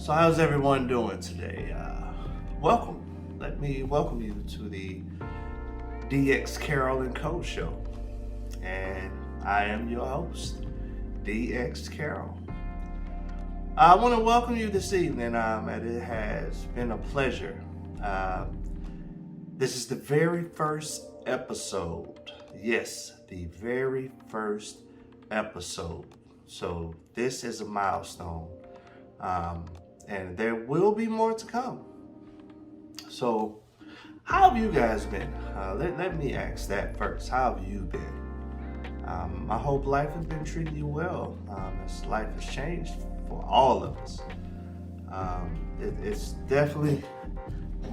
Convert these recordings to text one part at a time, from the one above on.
So how's everyone doing today? Welcome. Let me welcome you to the DX Carroll and Co. show. And I am your host, DX Carroll. I want to welcome you this evening, and it has been a pleasure. This is the very first episode. Yes, the very first episode. So this is a milestone. And there will be more to come. So, how have you guys been? Let me ask that first. How have you been? I hope life has been treating you well, as life has changed for all of us. It's definitely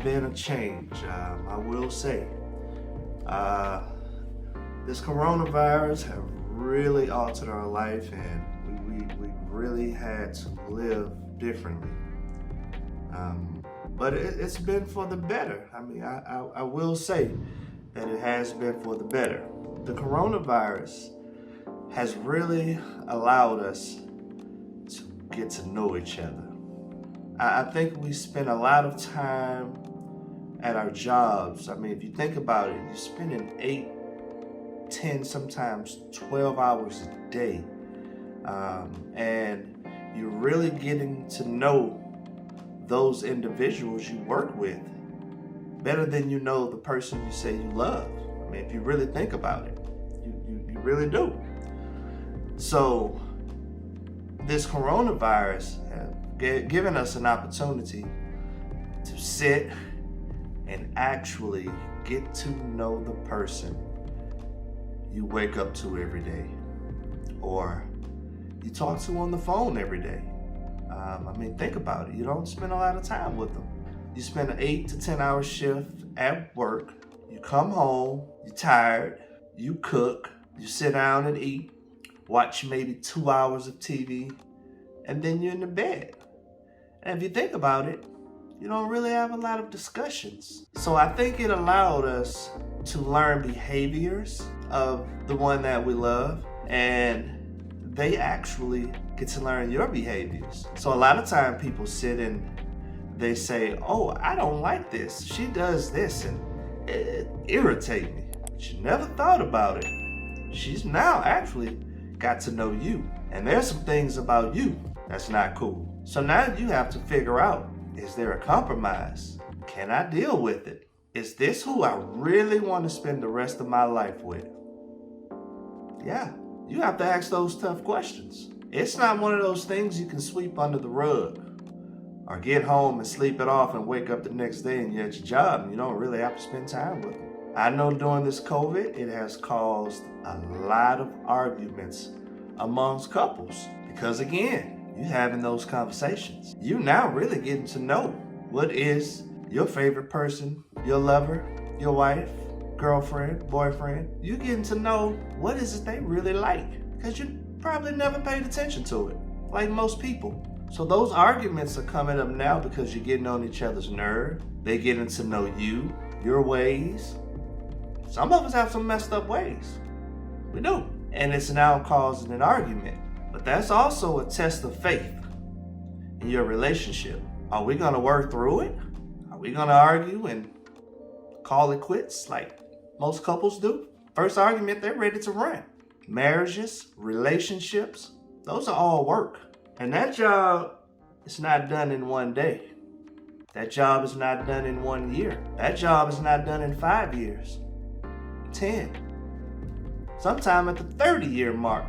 been a change, I will say. This coronavirus has really altered our life, and we really had to live differently. But it's been for the better. I mean, I will say that it has been for the better. The coronavirus has really allowed us to get to know each other. I think we spend a lot of time at our jobs. I mean, if you think about it, you're spending 8, 10, sometimes 12 hours a day. And you're really getting to know those individuals you work with better than you know the person you say you love. I mean, if you really think about it, you really do. So this coronavirus has given us an opportunity to sit and actually get to know the person you wake up to every day, or you talk to on the phone every day. I mean, think about it. You don't spend a lot of time with them. You spend an 8 to 10 hour shift at work. You come home, you're tired, you cook, you sit down and eat, watch maybe 2 hours of TV, and then you're in the bed. And if you think about it, you don't really have a lot of discussions. So I think it allowed us to learn behaviors of the one that we love, and they actually get to learn your behaviors. So a lot of time people sit and they say, oh, I don't like this. She does this and it irritates me. But you never thought about it. She's now actually got to know you. And there's some things about you that's not cool. So now you have to figure out, is there a compromise? Can I deal with it? Is this who I really want to spend the rest of my life with? Yeah, you have to ask those tough questions. It's not one of those things you can sweep under the rug or get home and sleep it off and wake up the next day and you're at your job and you don't really have to spend time with them. I know during this COVID, it has caused a lot of arguments amongst couples because, again, you're having those conversations. You now really getting to know what is your favorite person, your lover, your wife, girlfriend, boyfriend. You getting to know what is it they really like, because you probably never paid attention to it, like most people. So those arguments are coming up now because you're getting on each other's nerve. They getting to know you, your ways. Some of us have some messed up ways. We do. And it's now causing an argument. But that's also a test of faith in your relationship. Are we gonna work through it? Are we gonna argue and call it quits like most couples do? First argument, they're ready to run. Marriages, relationships, those are all work. And that job is not done in one day. That job is not done in 1 year. That job is not done in 5 years, 10. Sometime at the 30-year mark,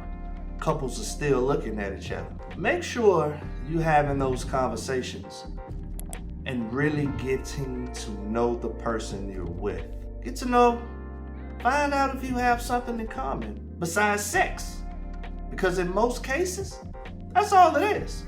couples are still looking at each other. Make sure you're having those conversations and really getting to know the person you're with. Get to know, find out if you have something in common besides sex. Because in most cases, that's all it is.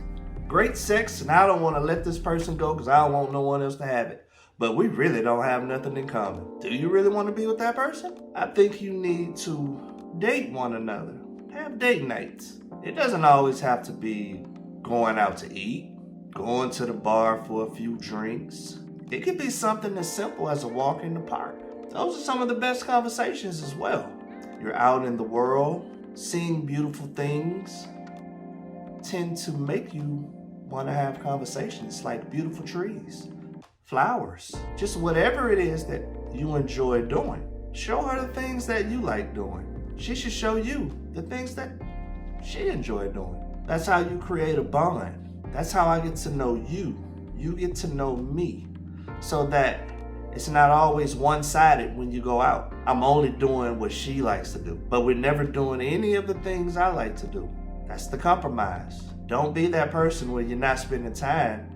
Great sex, and I don't want to let this person go because I don't want no one else to have it. But we really don't have nothing in common. Do you really want to be with that person? I think you need to date one another. Have date nights. It doesn't always have to be going out to eat, going to the bar for a few drinks. It could be something as simple as a walk in the park. Those are some of the best conversations as well. You're out in the world, seeing beautiful things tend to make you want to have conversations like beautiful trees, flowers, just whatever it is that you enjoy doing. Show her the things that you like doing. She should show you the things that she enjoy doing. That's how you create a bond. That's how I get to know you. You get to know me, so that it's not always one-sided when you go out. I'm only doing what she likes to do, but we're never doing any of the things I like to do. That's the compromise. Don't be that person where you're not spending time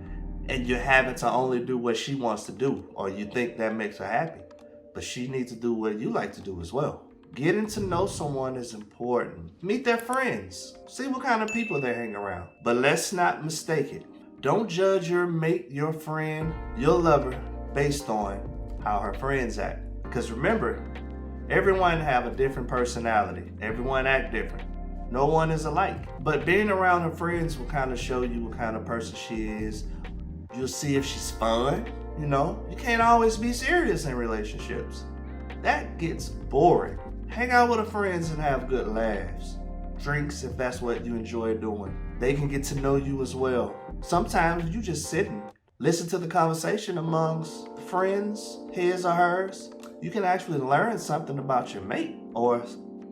and you're having to only do what she wants to do, or you think that makes her happy. But she needs to do what you like to do as well. Getting to know someone is important. Meet their friends. See what kind of people they hang around. But let's not mistake it. Don't judge your mate, your friend, your lover based on how her friends act. Because remember, everyone have a different personality. Everyone act different. No one is alike. But being around her friends will kind of show you what kind of person she is. You'll see if she's fun. You know, you can't always be serious in relationships. That gets boring. Hang out with her friends and have good laughs. Drinks if that's what you enjoy doing. They can get to know you as well. Sometimes you just sit and listen to the conversation amongst the friends, his or hers. You can actually learn something about your mate or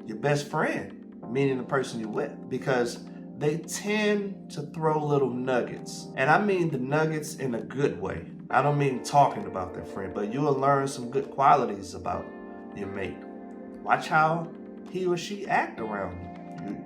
your best friend, meaning the person you're with, because they tend to throw little nuggets. And I mean the nuggets in a good way. I don't mean talking about their friend, but you will learn some good qualities about your mate. Watch how he or she act around you.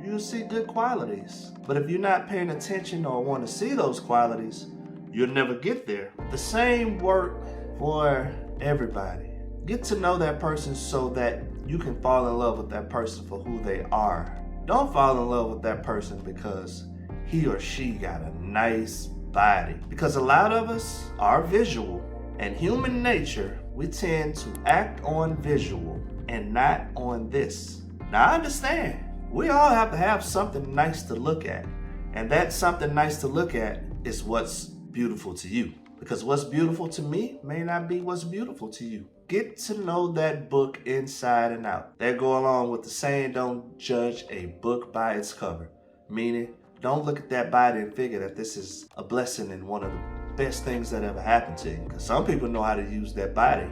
You'll see good qualities. But if you're not paying attention or want to see those qualities, you'll never get there. The same work for everybody. Get to know that person so that you can fall in love with that person for who they are. Don't fall in love with that person because he or she got a nice body. Because a lot of us are visual, and human nature, we tend to act on visual and not on this. Now I understand, we all have to have something nice to look at, and that something nice to look at is what's beautiful to you. Because what's beautiful to me may not be what's beautiful to you. Get to know that book inside and out. That go along with the saying, don't judge a book by its cover. Meaning, don't look at that body and figure that this is a blessing and one of the best things that ever happened to you. Because some people know how to use that body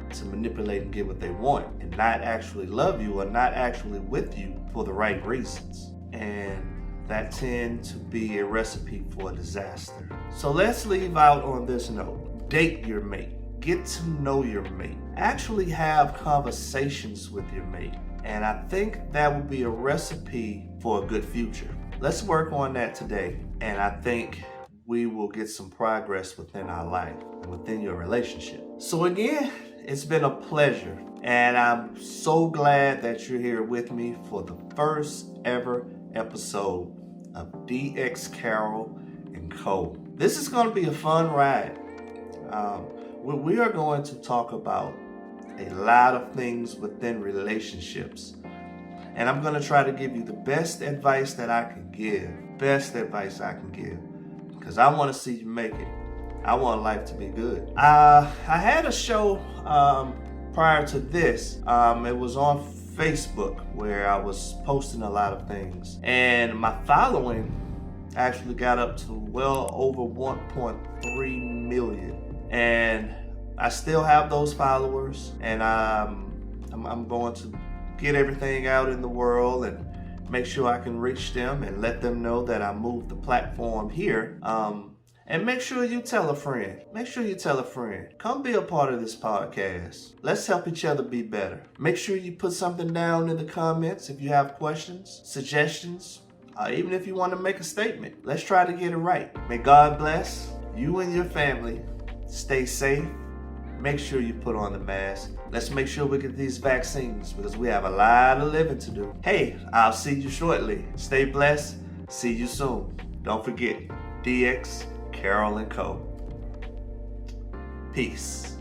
to manipulate and get what they want and not actually love you or not actually with you for the right reasons. And that tends to be a recipe for disaster. So let's leave out on this note. Date your mate. Get to know your mate. Actually have conversations with your mate. And I think that will be a recipe for a good future. Let's work on that today. And I think we will get some progress within our life and within your relationship. So again, it's been a pleasure. And I'm so glad that you're here with me for the first ever episode of DX Carroll and Co. This is going to be a fun ride. We are going to talk about a lot of things within relationships. And I'm going to try to give you the best advice that I can give. Best advice I can give. Because I want to see you make it. I want life to be good. I had a show prior to this. It was on Facebook where I was posting a lot of things. And my following actually got up to well over 1.3 million. And I still have those followers, and I'm going to get everything out in the world and make sure I can reach them and let them know that I moved the platform here. And make sure you tell a friend. Make sure you tell a friend. Come be a part of this podcast. Let's help each other be better. Make sure you put something down in the comments if you have questions, suggestions, even if you want to make a statement. Let's try to get it right. May God bless you and your family. Stay safe. Make sure you put on the mask. Let's make sure we get these vaccines because we have a lot of living to do. Hey, I'll see you shortly. Stay blessed. See you soon. Don't forget, DX, Carroll & Co. Peace.